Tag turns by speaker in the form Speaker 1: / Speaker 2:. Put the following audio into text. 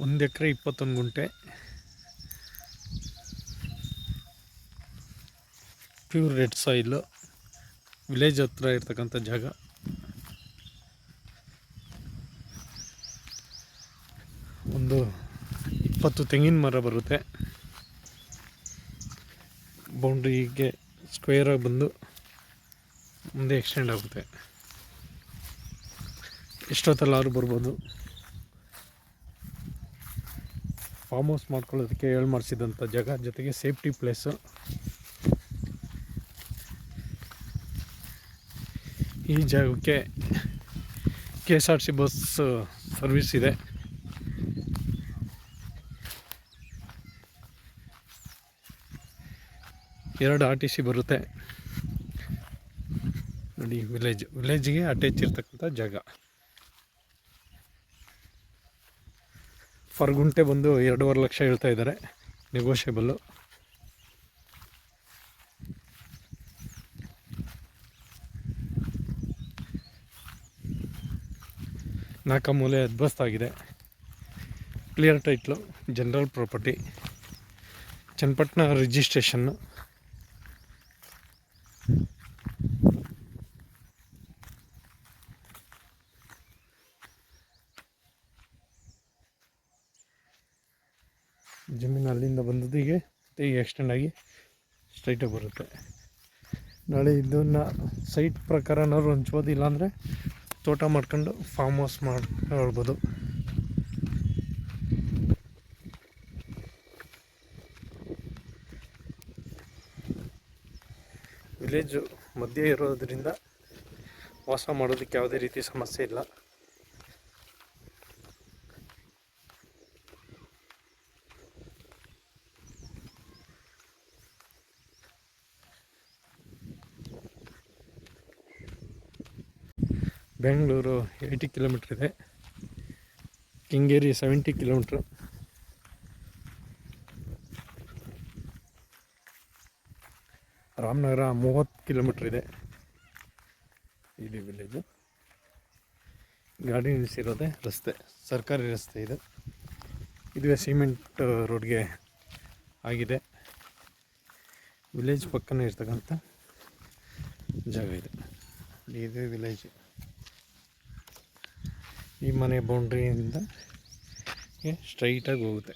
Speaker 1: 1 ಎಕರೆ 21 ಗುಂಟೆ pure red soil, village ಹತ್ರ ಇರ್ತಕ್ಕಂಥ ಜಾಗ. ಒಂದು 20 ತೆಂಗಿನ ಮರ ಬರುತ್ತೆ. ಬೌಂಡ್ರಿಗೆ ಸ್ಕ್ವೇರಾಗಿ ಬಂದು ಮುಂದೆ ಎಕ್ಸ್ಟೆಂಡ್ ಆಗುತ್ತೆ. ಎಷ್ಟೊತ್ತಲ್ಲಾದ್ರೂ ಬರ್ಬೋದು. ಫಾರ್ಮ್ ಹೌಸ್ ಮಾಡ್ಕೊಳ್ಳೋದಕ್ಕೆ ಮಾಡಿಸಿದಂಥ ಜಾಗ, ಜೊತೆಗೆ ಸೇಫ್ಟಿ ಪ್ಲೇಸು. ಈ ಜಾಗಕ್ಕೆ KSRTC ಬಸ್ ಸರ್ವಿಸ್ ಇದೆ. ಎರಡು RTC ಬರುತ್ತೆ ನೋಡಿ. ವಿಲೇಜ್ಗೆ ಅಟ್ಯಾಚ್ ಇರ್ತಕ್ಕಂಥ ಜಾಗ. ಫರ್ ಗುಂಟೆ ಬಂದು 2.5 ಲಕ್ಷ ಹೇಳ್ತಾ ಇದ್ದಾರೆ, ನೆಗೋಷಿಯಬಲ್ಲು. ನಾಲ್ಕು ಮೂಲೆ ಅದ್ಭಸ್ತಾಗಿದೆ. Clear title, general property, Channapatna registration. ಜಮೀನು ಅಲ್ಲಿಂದ ಬಂದದ್ದು ಈಗ ಎಕ್ಸ್ಟೆಂಡ್ ಆಗಿ ಸ್ಟ್ರೈಟಾಗಿ ಬರುತ್ತೆ. ನಾಳೆ ಇದನ್ನು ಸೈಟ್ ಪ್ರಕಾರನಾದ್ರು ಹಂಚ್ಬೋದು, ಇಲ್ಲಾಂದರೆ ತೋಟ ಮಾಡ್ಕೊಂಡು ಫಾರ್ಮ್ ಹೌಸ್ ಮಾಡ್ಕೊಳ್ಬೋದು. ವಿಲೇಜು ಮಧ್ಯೆ ಇರೋದ್ರಿಂದ ವಾಸ ಮಾಡೋದಕ್ಕೆ ಯಾವುದೇ ರೀತಿ ಸಮಸ್ಯೆ ಇಲ್ಲ. ಬೆಂಗಳೂರು 80 ಕಿಲೋಮೀಟ್ರ್ ಇದೆ, ಕೆಂಗೇರಿ 70 ಕಿಲೋಮೀಟ್ರು, ರಾಮನಗರ 30 ಕಿಲೋಮೀಟ್ರ್ ಇದೆ. ಇಲ್ಲಿ ವಿಲೇಜು. ಗಾಡಿ ನಿಲ್ಲಿಸಿರೋದೆ ರಸ್ತೆ, ಸರ್ಕಾರಿ ರಸ್ತೆ ಇದು. ಇದುವೇ ಸಿಮೆಂಟ್ ರೋಡ್ಗೆ ಆಗಿದೆ. ವಿಲೇಜ್ ಪಕ್ಕನೇ ಇರ್ತಕ್ಕಂಥ ಜಾಗ ಇದೆ. ಇದು ವಿಲೇಜ್. ಈ ಮನೆ ಬೌಂಡ್ರಿಯಿಂದ ಸ್ಟ್ರೈಟಾಗಿ ಹೋಗುತ್ತೆ.